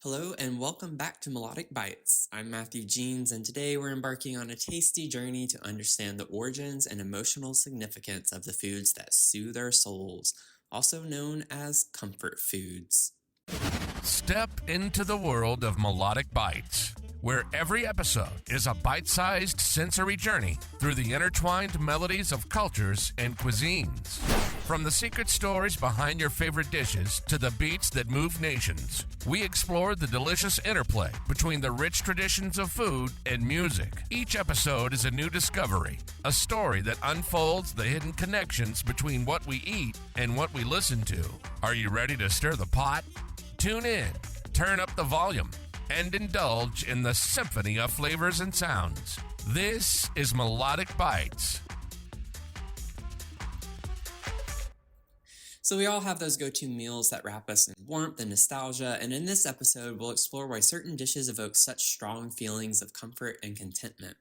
Hello and welcome back to Melodic Bites. I'm Matthew Jeans, and today we're embarking on a tasty journey to understand the origins and emotional significance of the foods that soothe our souls, also known as comfort foods. Step into the world of Melodic Bites, where every episode is a bite-sized sensory journey through the intertwined melodies of cultures and cuisines. From the secret stories behind your favorite dishes to the beats that move nations, we explore the delicious interplay between the rich traditions of food and music. Each episode is a new discovery, a story that unfolds the hidden connections between what we eat and what we listen to. Are you ready to stir the pot? Tune in, turn up the volume, and indulge in the symphony of flavors and sounds. This is Melodic Bites. So we all have those go-to meals that wrap us in warmth and nostalgia, and in this episode we'll explore why certain dishes evoke such strong feelings of comfort and contentment.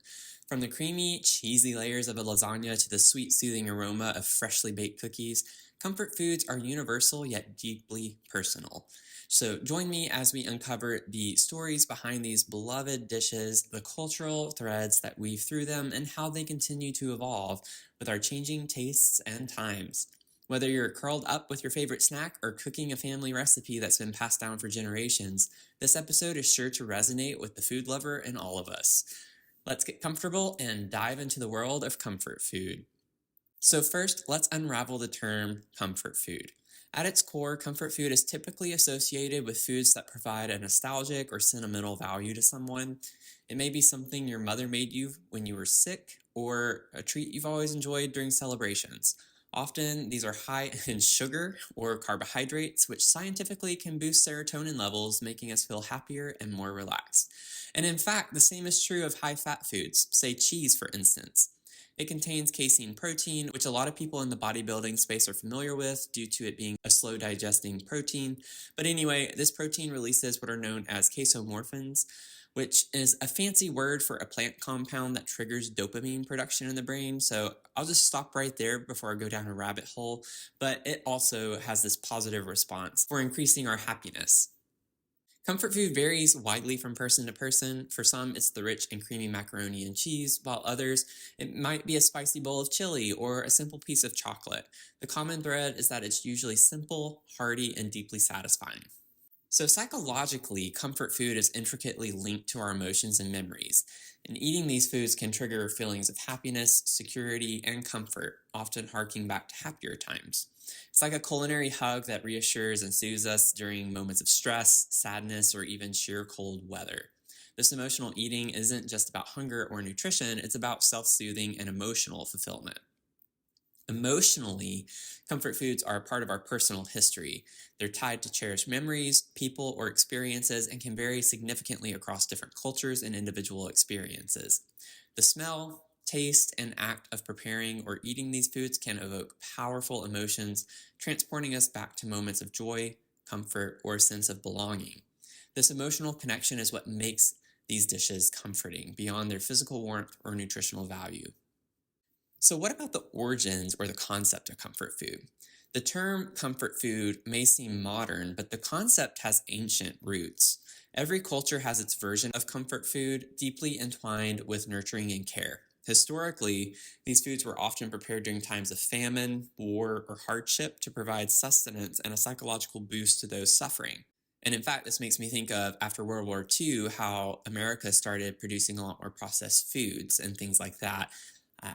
From the creamy, cheesy layers of a lasagna to the sweet, soothing aroma of freshly baked cookies, comfort foods are universal yet deeply personal. So join me as we uncover the stories behind these beloved dishes, the cultural threads that weave through them, and how they continue to evolve with our changing tastes and times. Whether you're curled up with your favorite snack or cooking a family recipe that's been passed down for generations, this episode is sure to resonate with the food lover in all of us. Let's get comfortable and dive into the world of comfort food. So first, let's unravel the term comfort food. At its core, comfort food is typically associated with foods that provide a nostalgic or sentimental value to someone. It may be something your mother made you when you were sick, or a treat you've always enjoyed during celebrations. Often, these are high in sugar or carbohydrates, which scientifically can boost serotonin levels, making us feel happier and more relaxed. And in fact, the same is true of high-fat foods, say cheese for instance. It contains casein protein, which a lot of people in the bodybuilding space are familiar with due to it being a slow digesting protein. But anyway, this protein releases what are known as casomorphins, which is a fancy word for a plant compound that triggers dopamine production in the brain. So I'll just stop right there before I go down a rabbit hole. But it also has this positive response for increasing our happiness. Comfort food varies widely from person to person. For some, it's the rich and creamy macaroni and cheese, while others, it might be a spicy bowl of chili or a simple piece of chocolate. The common thread is that it's usually simple, hearty, and deeply satisfying. So psychologically, comfort food is intricately linked to our emotions and memories, and eating these foods can trigger feelings of happiness, security, and comfort, often harking back to happier times. It's like a culinary hug that reassures and soothes us during moments of stress, sadness, or even sheer cold weather. This emotional eating isn't just about hunger or nutrition, it's about self-soothing and emotional fulfillment. Emotionally, comfort foods are a part of our personal history. They're tied to cherished memories, people, or experiences, and can vary significantly across different cultures and individual experiences. The smell, taste, and act of preparing or eating these foods can evoke powerful emotions, transporting us back to moments of joy, comfort, or a sense of belonging. This emotional connection is what makes these dishes comforting, beyond their physical warmth or nutritional value. So what about the origins or the concept of comfort food? The term comfort food may seem modern, but the concept has ancient roots. Every culture has its version of comfort food, deeply entwined with nurturing and care. Historically, these foods were often prepared during times of famine, war, or hardship to provide sustenance and a psychological boost to those suffering. And in fact, this makes me think of after World War II, how America started producing a lot more processed foods and things like that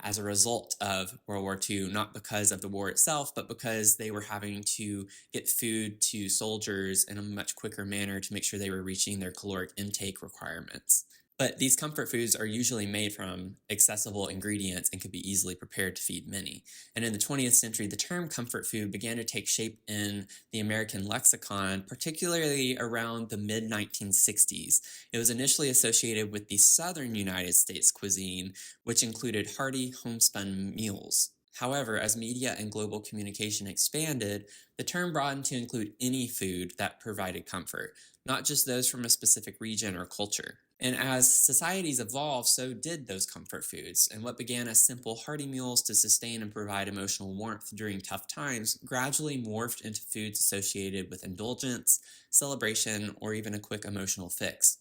as a result of World War II, not because of the war itself, but because they were having to get food to soldiers in a much quicker manner to make sure they were reaching their caloric intake requirements. But these comfort foods are usually made from accessible ingredients and could be easily prepared to feed many. And in the 20th century, the term comfort food began to take shape in the American lexicon, particularly around the mid-1960s. It was initially associated with the southern United States cuisine, which included hearty, homespun meals. However, as media and global communication expanded, the term broadened to include any food that provided comfort, not just those from a specific region or culture. And as societies evolved, so did those comfort foods. And what began as simple hearty meals to sustain and provide emotional warmth during tough times gradually morphed into foods associated with indulgence, celebration, or even a quick emotional fix.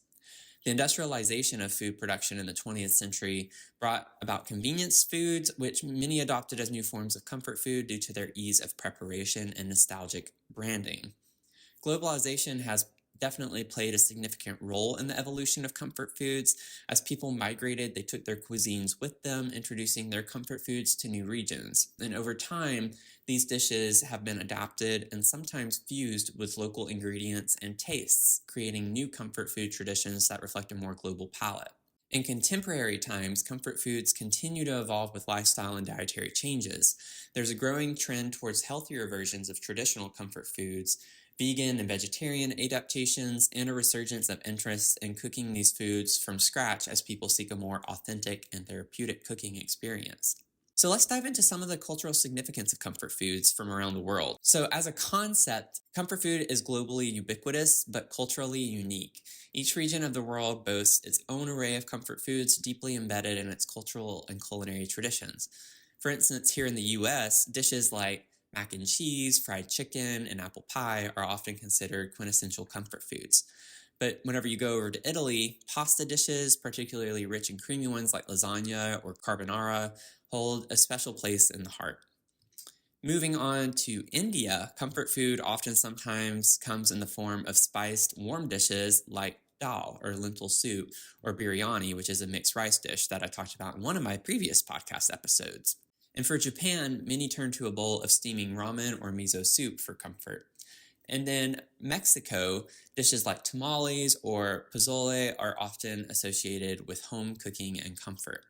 The industrialization of food production in the 20th century brought about convenience foods, which many adopted as new forms of comfort food due to their ease of preparation and nostalgic branding. Globalization has definitely played a significant role in the evolution of comfort foods. As people migrated, they took their cuisines with them, introducing their comfort foods to new regions. And over time, these dishes have been adapted and sometimes fused with local ingredients and tastes, creating new comfort food traditions that reflect a more global palate. In contemporary times, comfort foods continue to evolve with lifestyle and dietary changes. There's a growing trend towards healthier versions of traditional comfort foods, vegan and vegetarian adaptations, and a resurgence of interest in cooking these foods from scratch as people seek a more authentic and therapeutic cooking experience. So let's dive into some of the cultural significance of comfort foods from around the world. So as a concept, comfort food is globally ubiquitous, but culturally unique. Each region of the world boasts its own array of comfort foods deeply embedded in its cultural and culinary traditions. For instance, here in the US, dishes like mac and cheese, fried chicken, and apple pie are often considered quintessential comfort foods. But whenever you go over to Italy, pasta dishes, particularly rich and creamy ones like lasagna or carbonara, hold a special place in the heart. Moving on to India, comfort food often sometimes comes in the form of spiced, warm dishes like dal or lentil soup, or biryani, which is a mixed rice dish that I talked about in one of my previous podcast episodes. And for Japan, many turn to a bowl of steaming ramen or miso soup for comfort. And then Mexico, dishes like tamales or pozole are often associated with home cooking and comfort.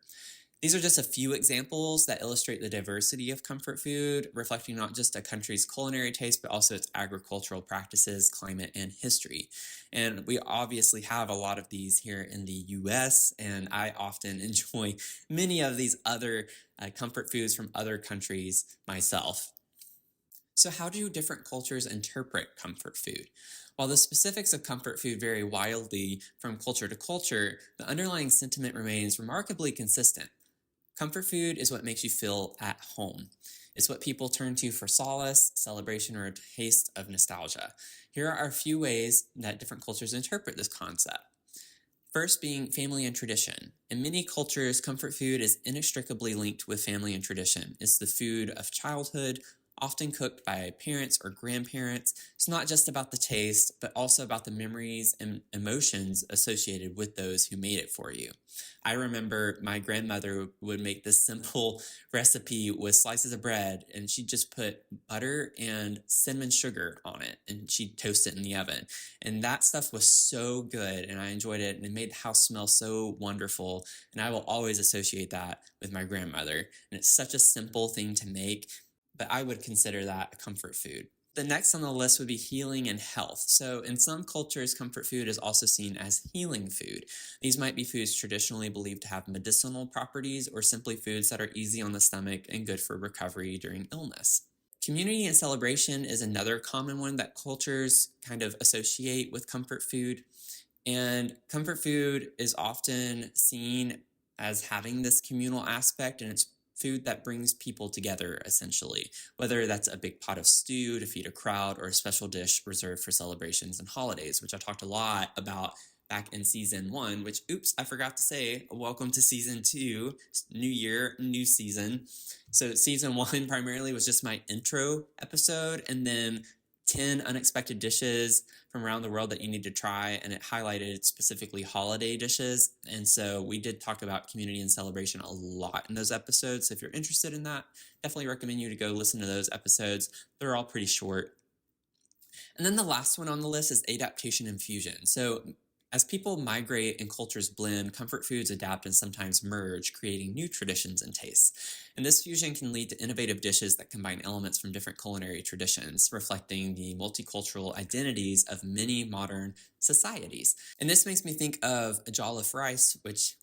These are just a few examples that illustrate the diversity of comfort food, reflecting not just a country's culinary taste, but also its agricultural practices, climate, and history. And we obviously have a lot of these here in the US, and I often enjoy many of these other comfort foods from other countries myself. So how do different cultures interpret comfort food? While the specifics of comfort food vary wildly from culture to culture, the underlying sentiment remains remarkably consistent. Comfort food is what makes you feel at home. It's what people turn to for solace, celebration, or a taste of nostalgia. Here are a few ways that different cultures interpret this concept. First being family and tradition. In many cultures, comfort food is inextricably linked with family and tradition. It's the food of childhood, often cooked by parents or grandparents. It's not just about the taste, but also about the memories and emotions associated with those who made it for you. I remember my grandmother would make this simple recipe with slices of bread, and she'd just put butter and cinnamon sugar on it, and she'd toast it in the oven. And that stuff was so good, and I enjoyed it, and it made the house smell so wonderful, and I will always associate that with my grandmother. And it's such a simple thing to make, but I would consider that a comfort food. The next on the list would be healing and health. So in some cultures, comfort food is also seen as healing food. These might be foods traditionally believed to have medicinal properties, or simply foods that are easy on the stomach and good for recovery during illness. Community and celebration is another common one that cultures kind of associate with comfort food. And comfort food is often seen as having this communal aspect, and it's food that brings people together, essentially, whether that's a big pot of stew to feed a crowd or a special dish reserved for celebrations and holidays, which I talked a lot about back in season 1, which, oops, I forgot to say, welcome to season 2, new year, new season. So season 1 primarily was just my intro episode, and then 10 unexpected dishes from around the world that you need to try, and it highlighted specifically holiday dishes. And so we did talk about community and celebration a lot in those episodes. So if you're interested in that, definitely recommend you to go listen to those episodes. They're all pretty short. And then the last one on the list is adaptation and fusion. So as people migrate and cultures blend, comfort foods adapt and sometimes merge, creating new traditions and tastes. And this fusion can lead to innovative dishes that combine elements from different culinary traditions, reflecting the multicultural identities of many modern societies. And this makes me think of a jollof rice, which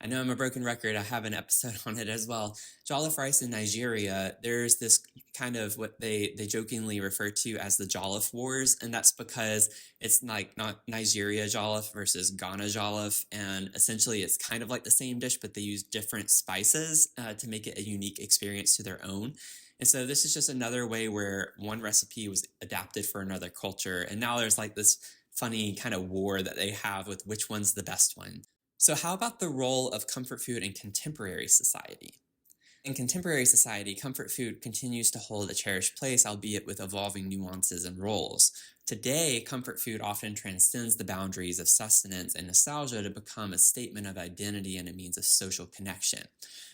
I know I'm a broken record. I have an episode on it as well. Jollof rice in Nigeria, there's this kind of what they jokingly refer to as the Jollof Wars, and that's because it's like not Nigeria Jollof versus Ghana Jollof, and essentially it's kind of like the same dish, but they use different spices to make it a unique experience to their own. And so this is just another way where one recipe was adapted for another culture, and now there's like this funny kind of war that they have with which one's the best one. So, how about the role of comfort food in contemporary society? In contemporary society, comfort food continues to hold a cherished place, albeit with evolving nuances and roles. Today, comfort food often transcends the boundaries of sustenance and nostalgia to become a statement of identity and a means of social connection.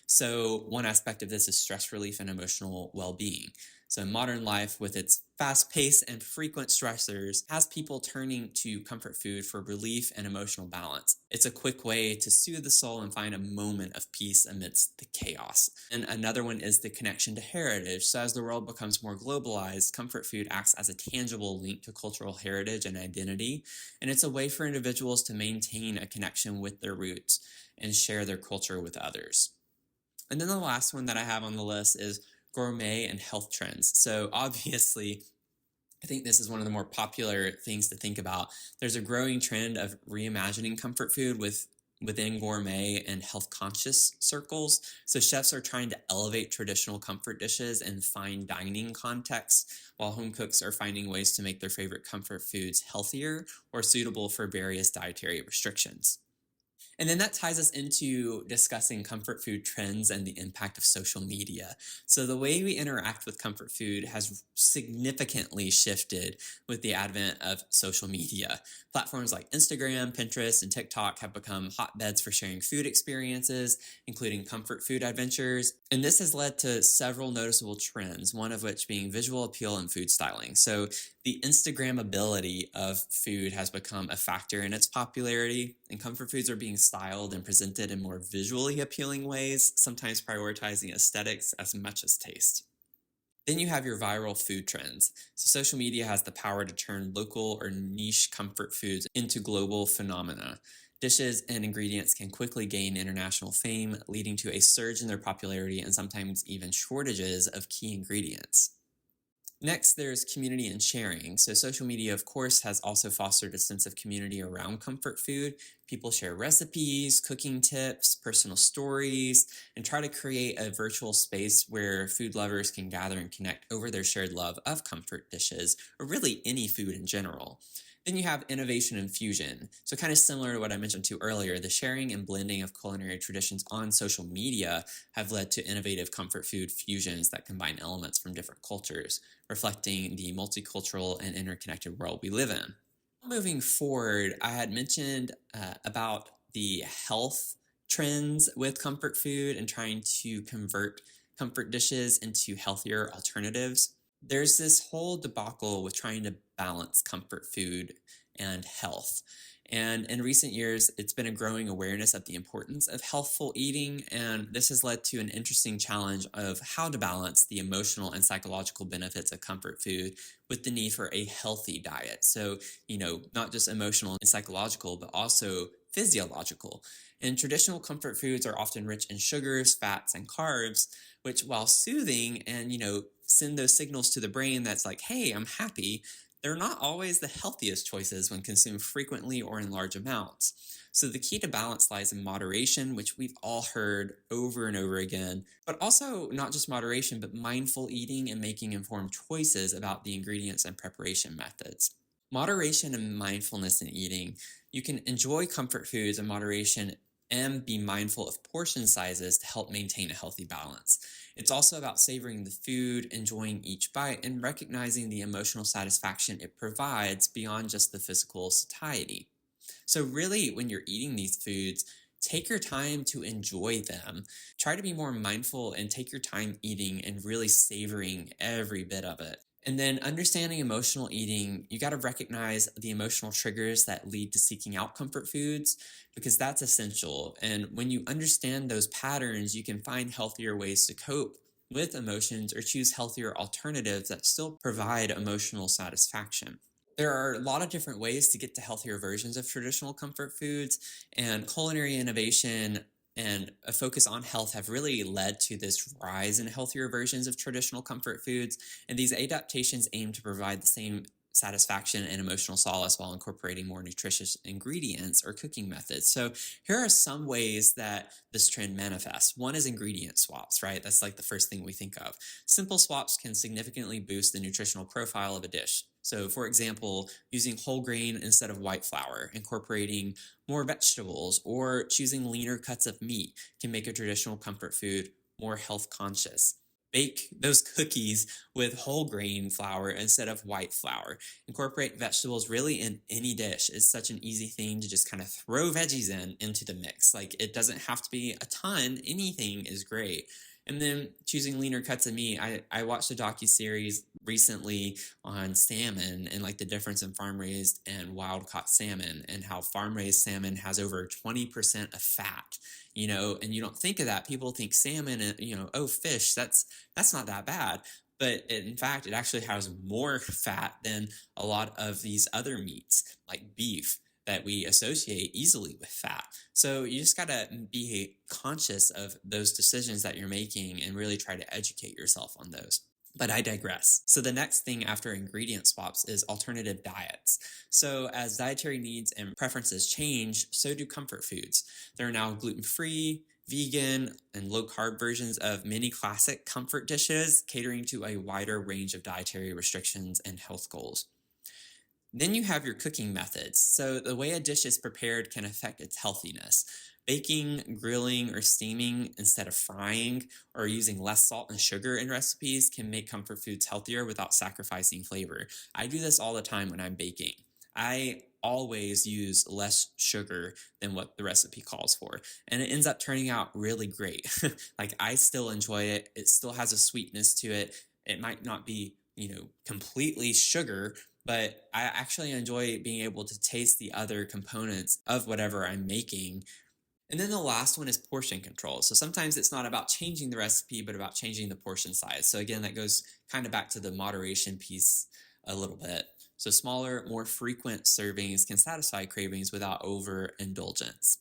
So, one aspect of this is stress relief and emotional well being. So, modern life, with its fast pace and frequent stressors, has people turning to comfort food for relief and emotional balance. It's a quick way to soothe the soul and find a moment of peace amidst the chaos. And another one is the connection to heritage. So, as the world becomes more globalized, comfort food acts as a tangible link to cultural heritage and identity. And it's a way for individuals to maintain a connection with their roots and share their culture with others. And then the last one that I have on the list is gourmet and health trends. So obviously, I think this is one of the more popular things to think about. There's a growing trend of reimagining comfort food within gourmet and health conscious circles. So chefs are trying to elevate traditional comfort dishes in fine dining contexts, while home cooks are finding ways to make their favorite comfort foods healthier or suitable for various dietary restrictions. And then that ties us into discussing comfort food trends and the impact of social media. So the way we interact with comfort food has significantly shifted with the advent of social media. Platforms like Instagram, Pinterest, and TikTok have become hotbeds for sharing food experiences, including comfort food adventures. And this has led to several noticeable trends, one of which being visual appeal and food styling. So the Instagrammability of food has become a factor in its popularity, and comfort foods are being styled and presented in more visually appealing ways, sometimes prioritizing aesthetics as much as taste. Then you have your viral food trends. So social media has the power to turn local or niche comfort foods into global phenomena. Dishes and ingredients can quickly gain international fame, leading to a surge in their popularity and sometimes even shortages of key ingredients. Next, there's community and sharing. So social media, of course, has also fostered a sense of community around comfort food. People share recipes, cooking tips, personal stories, and try to create a virtual space where food lovers can gather and connect over their shared love of comfort dishes, or really any food in general. Then you have innovation and fusion. So kind of similar to what I mentioned to earlier, the sharing and blending of culinary traditions on social media have led to innovative comfort food fusions that combine elements from different cultures, reflecting the multicultural and interconnected world we live in. Moving forward, I had mentioned about the health trends with comfort food and trying to convert comfort dishes into healthier alternatives. There's this whole debacle with trying to balance comfort food and health. And in recent years, it's been a growing awareness of the importance of healthful eating. And this has led to an interesting challenge of how to balance the emotional and psychological benefits of comfort food with the need for a healthy diet. So, not just emotional and psychological, but also physiological. And traditional comfort foods are often rich in sugars, fats, and carbs, which, while soothing and, send those signals to the brain that's like, hey, I'm happy, they're not always the healthiest choices when consumed frequently or in large amounts. So the key to balance lies in moderation, which we've all heard over and over again, but also not just moderation, but mindful eating and making informed choices about the ingredients and preparation methods. Moderation and mindfulness in eating. You can enjoy comfort foods in moderation and be mindful of portion sizes to help maintain a healthy balance. It's also about savoring the food, enjoying each bite, and recognizing the emotional satisfaction it provides beyond just the physical satiety. So really, when you're eating these foods, take your time to enjoy them. Try to be more mindful and take your time eating and really savoring every bit of it. And then understanding emotional eating, you got to recognize the emotional triggers that lead to seeking out comfort foods, because that's essential. And when you understand those patterns, you can find healthier ways to cope with emotions or choose healthier alternatives that still provide emotional satisfaction. There are a lot of different ways to get to healthier versions of traditional comfort foods, and culinary innovation and a focus on health have really led to this rise in healthier versions of traditional comfort foods. And these adaptations aim to provide the same satisfaction and emotional solace while incorporating more nutritious ingredients or cooking methods. So here are some ways that this trend manifests. One is ingredient swaps, right? That's like the first thing we think of. Simple swaps can significantly boost the nutritional profile of a dish. So, for example, using whole grain instead of white flour, incorporating more vegetables, or choosing leaner cuts of meat can make a traditional comfort food more health conscious. Bake those cookies with whole grain flour instead of white flour. Incorporate vegetables really in any dish. It's such an easy thing to just kind of throw veggies into the mix. Like, it doesn't have to be a ton, anything is great. And then choosing leaner cuts of meat. I watched a docuseries recently on salmon and like the difference in farm raised and wild caught salmon, and how farm raised salmon has over 20% of fat, and you don't think of that. People think salmon and, oh, fish, that's not that bad. But in fact, it actually has more fat than a lot of these other meats like beef that we associate easily with fat. So you just got to be conscious of those decisions that you're making and really try to educate yourself on those. But I digress. So the next thing after ingredient swaps is alternative diets. So as dietary needs and preferences change, so do comfort foods. There are now gluten-free, vegan, and low-carb versions of many classic comfort dishes, catering to a wider range of dietary restrictions and health goals. Then you have your cooking methods. So the way a dish is prepared can affect its healthiness. Baking, grilling, or steaming instead of frying, or using less salt and sugar in recipes can make comfort foods healthier without sacrificing flavor. I do this all the time when I'm baking. I always use less sugar than what the recipe calls for, and it ends up turning out really great. Like, I still enjoy it. It still has a sweetness to it. It might not be, completely sugar, but I actually enjoy being able to taste the other components of whatever I'm making. And then the last one is portion control. So sometimes it's not about changing the recipe, but about changing the portion size. So again, that goes kind of back to the moderation piece a little bit. So smaller, more frequent servings can satisfy cravings without overindulgence.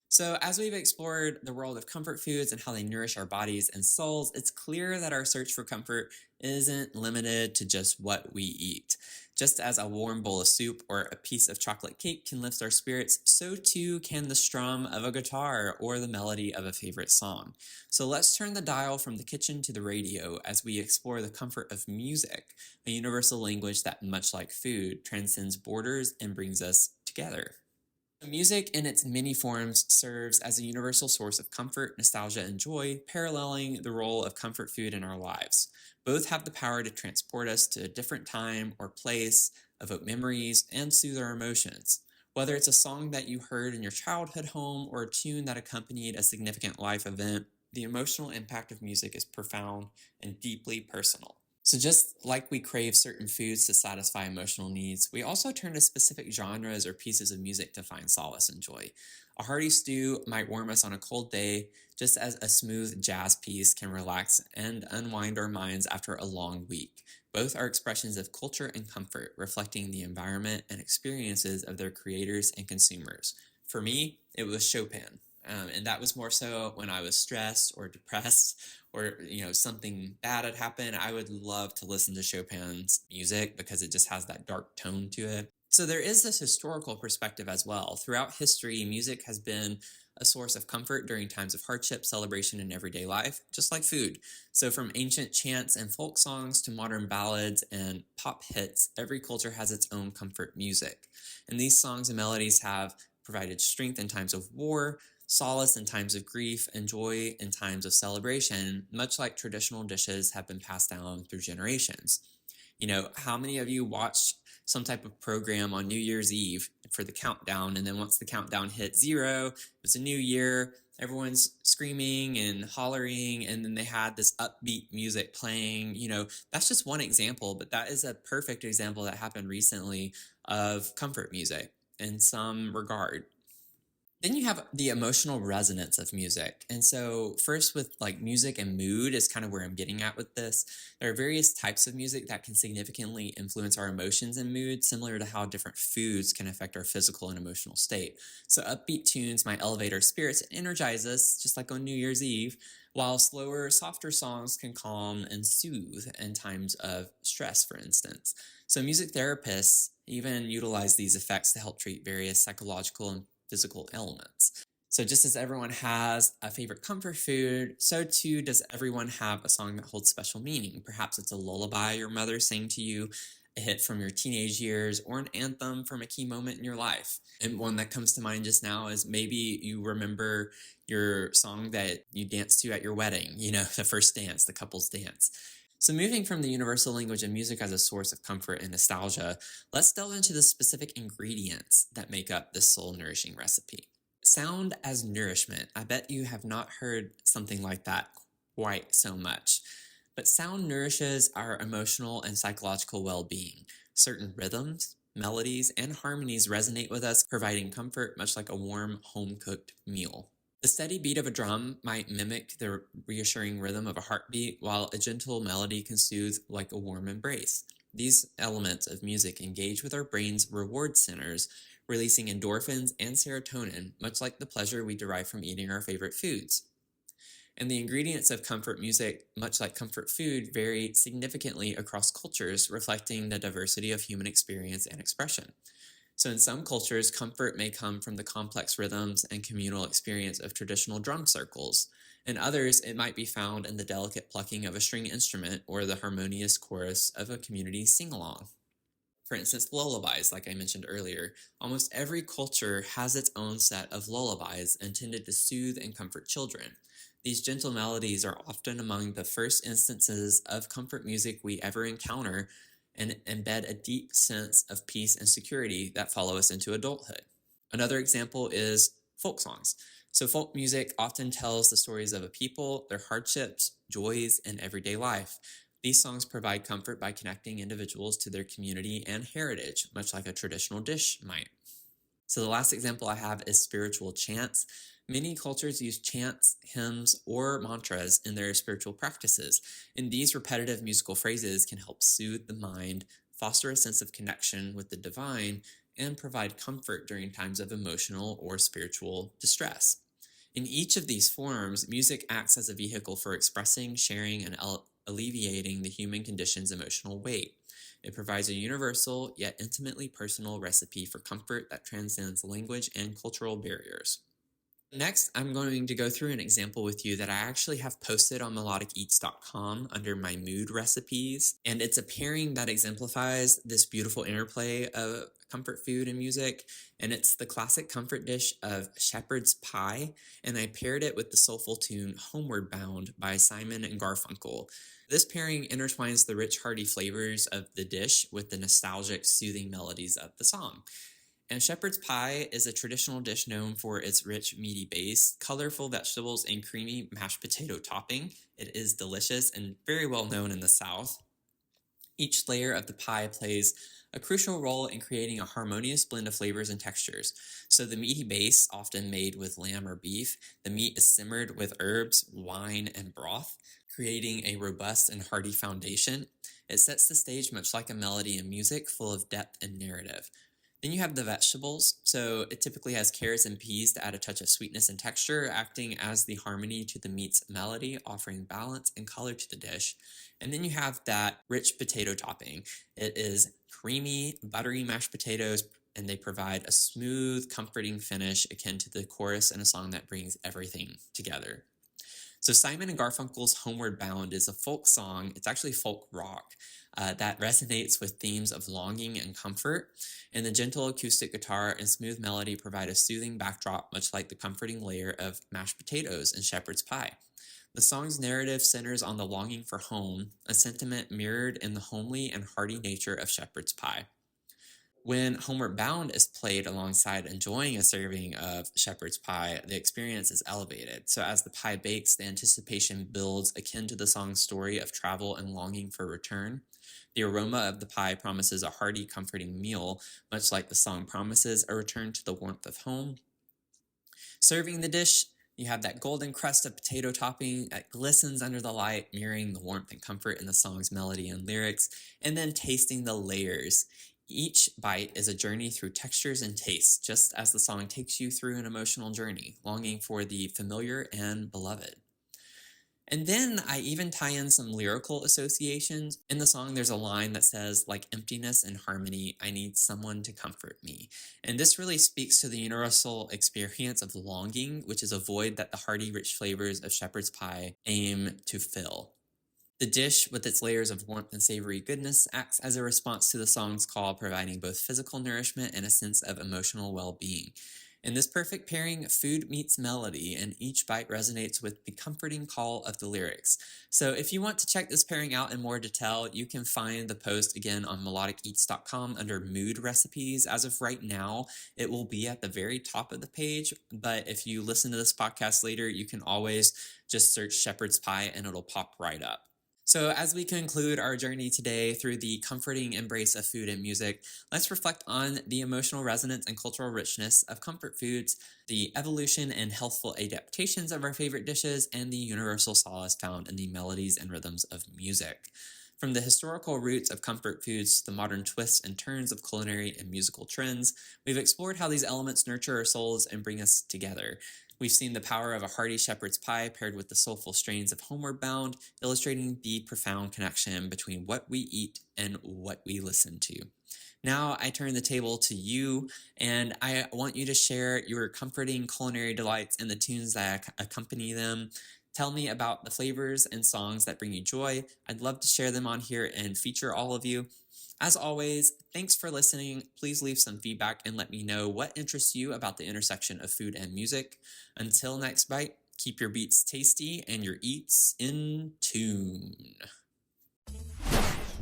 So as we've explored the world of comfort foods and how they nourish our bodies and souls, it's clear that our search for comfort isn't limited to just what we eat. Just as a warm bowl of soup or a piece of chocolate cake can lift our spirits, so too can the strum of a guitar or the melody of a favorite song. So let's turn the dial from the kitchen to the radio as we explore the comfort of music, a universal language that, much like food, transcends borders and brings us together. Music in its many forms serves as a universal source of comfort, nostalgia, and joy, paralleling the role of comfort food in our lives. Both have the power to transport us to a different time or place, evoke memories, and soothe our emotions. Whether it's a song that you heard in your childhood home or a tune that accompanied a significant life event, the emotional impact of music is profound and deeply personal. So just like we crave certain foods to satisfy emotional needs, we also turn to specific genres or pieces of music to find solace and joy. A hearty stew might warm us on a cold day, just as a smooth jazz piece can relax and unwind our minds after a long week. Both are expressions of culture and comfort, reflecting the environment and experiences of their creators and consumers. For me, it was Chopin. And that was more so when I was stressed or depressed or, something bad had happened. I would love to listen to Chopin's music because it just has that dark tone to it. So there is this historical perspective as well. Throughout history, music has been a source of comfort during times of hardship, celebration, and everyday life, just like food. So from ancient chants and folk songs to modern ballads and pop hits, every culture has its own comfort music. And these songs and melodies have provided strength in times of war, solace in times of grief, and joy in times of celebration, much like traditional dishes have been passed down through generations. How many of you watched some type of program on New Year's Eve for the countdown, and then once the countdown hit 0, it's a new year, everyone's screaming and hollering, and then they had this upbeat music playing. That's just one example, but that is a perfect example that happened recently of comfort music in some regard. Then you have the emotional resonance of music. And so, first, with like music and mood, is kind of where I'm getting at with this. There are various types of music that can significantly influence our emotions and mood, similar to how different foods can affect our physical and emotional state. So, upbeat tunes might elevate our spirits and energize us, just like on New Year's Eve, while slower, softer songs can calm and soothe in times of stress, for instance. So, music therapists even utilize these effects to help treat various psychological and physical ailments. So, just as everyone has a favorite comfort food, so too does everyone have a song that holds special meaning. Perhaps it's a lullaby your mother sang to you, a hit from your teenage years, or an anthem from a key moment in your life. And one that comes to mind just now is maybe you remember your song that you danced to at your wedding, the first dance, the couple's dance. So, moving from the universal language of music as a source of comfort and nostalgia, let's delve into the specific ingredients that make up this soul nourishing recipe. Sound as nourishment. I bet you have not heard something like that quite so much. But sound nourishes our emotional and psychological well being. Certain rhythms, melodies, and harmonies resonate with us, providing comfort much like a warm, home cooked meal. The steady beat of a drum might mimic the reassuring rhythm of a heartbeat, while a gentle melody can soothe like a warm embrace. These elements of music engage with our brain's reward centers, releasing endorphins and serotonin, much like the pleasure we derive from eating our favorite foods. And the ingredients of comfort music, much like comfort food, vary significantly across cultures, reflecting the diversity of human experience and expression. So in some cultures, comfort may come from the complex rhythms and communal experience of traditional drum circles. In others, it might be found in the delicate plucking of a string instrument or the harmonious chorus of a community sing-along. For instance, lullabies, like I mentioned earlier. Almost every culture has its own set of lullabies intended to soothe and comfort children. These gentle melodies are often among the first instances of comfort music we ever encounter, and embed a deep sense of peace and security that follow us into adulthood. Another example is folk songs. So, folk music often tells the stories of a people, their hardships, joys, and everyday life. These songs provide comfort by connecting individuals to their community and heritage, much like a traditional dish might. So, the last example I have is spiritual chants. Many cultures use chants, hymns, or mantras in their spiritual practices, and these repetitive musical phrases can help soothe the mind, foster a sense of connection with the divine, and provide comfort during times of emotional or spiritual distress. In each of these forms, music acts as a vehicle for expressing, sharing, and alleviating the human condition's emotional weight. It provides a universal yet intimately personal recipe for comfort that transcends language and cultural barriers. Next, I'm going to go through an example with you that I actually have posted on melodiceats.com under my mood recipes. And it's a pairing that exemplifies this beautiful interplay of comfort food and music. And it's the classic comfort dish of shepherd's pie. And I paired it with the soulful tune Homeward Bound by Simon and Garfunkel. This pairing intertwines the rich, hearty flavors of the dish with the nostalgic, soothing melodies of the song. And shepherd's pie is a traditional dish known for its rich, meaty base, colorful vegetables, and creamy mashed potato topping. It is delicious and very well known in the South. Each layer of the pie plays a crucial role in creating a harmonious blend of flavors and textures. So the meaty base, often made with lamb or beef, the meat is simmered with herbs, wine, and broth, creating a robust and hearty foundation. It sets the stage much like a melody in music, full of depth and narrative. Then you have the vegetables. So it typically has carrots and peas to add a touch of sweetness and texture, acting as the harmony to the meat's melody, offering balance and color to the dish. And then you have that rich potato topping. It is creamy, buttery mashed potatoes, and they provide a smooth, comforting finish akin to the chorus in a song that brings everything together. So Simon and Garfunkel's Homeward Bound is a folk song. It's actually folk rock that resonates with themes of longing and comfort. And the gentle acoustic guitar and smooth melody provide a soothing backdrop, much like the comforting layer of mashed potatoes in shepherd's pie. The song's narrative centers on the longing for home, a sentiment mirrored in the homely and hearty nature of shepherd's pie. When Homeward Bound is played alongside enjoying a serving of shepherd's pie, the experience is elevated. So as the pie bakes, the anticipation builds akin to the song's story of travel and longing for return. The aroma of the pie promises a hearty, comforting meal, much like the song promises a return to the warmth of home. Serving the dish, you have that golden crust of potato topping that glistens under the light, mirroring the warmth and comfort in the song's melody and lyrics, and then tasting the layers. Each bite is a journey through textures and tastes, just as the song takes you through an emotional journey, longing for the familiar and beloved. And then I even tie in some lyrical associations. In the song, there's a line that says, like emptiness and harmony, I need someone to comfort me. And this really speaks to the universal experience of longing, which is a void that the hearty, rich flavors of shepherd's pie aim to fill. The dish, with its layers of warmth and savory goodness, acts as a response to the song's call, providing both physical nourishment and a sense of emotional well-being. In this perfect pairing, food meets melody, and each bite resonates with the comforting call of the lyrics. So if you want to check this pairing out in more detail, you can find the post again on melodiceats.com under mood recipes. As of right now, it will be at the very top of the page, but if you listen to this podcast later, you can always just search shepherd's pie and it'll pop right up. So as we conclude our journey today through the comforting embrace of food and music, let's reflect on the emotional resonance and cultural richness of comfort foods, the evolution and healthful adaptations of our favorite dishes, and the universal solace found in the melodies and rhythms of music. From the historical roots of comfort foods to the modern twists and turns of culinary and musical trends, we've explored how these elements nurture our souls and bring us together. We've seen the power of a hearty shepherd's pie paired with the soulful strains of Homeward Bound, illustrating the profound connection between what we eat and what we listen to. Now I turn the table to you, and I want you to share your comforting culinary delights and the tunes that accompany them. Tell me about the flavors and songs that bring you joy. I'd love to share them on here and feature all of you. As always, thanks for listening. Please leave some feedback and let me know what interests you about the intersection of food and music. Until next bite, keep your beats tasty and your eats in tune.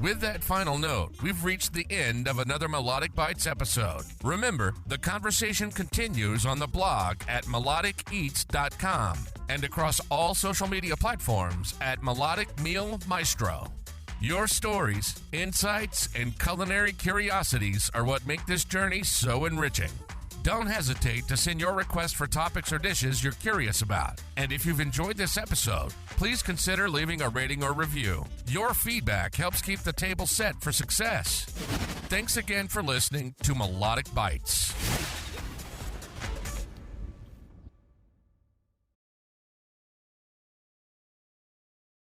With that final note, we've reached the end of another Melodic Bites episode. Remember, the conversation continues on the blog at melodiceats.com and across all social media platforms at Melodic Meal Maestro. Your stories, insights, and culinary curiosities are what make this journey so enriching. Don't hesitate to send your requests for topics or dishes you're curious about. And if you've enjoyed this episode, please consider leaving a rating or review. Your feedback helps keep the table set for success. Thanks again for listening to Melodic Bites.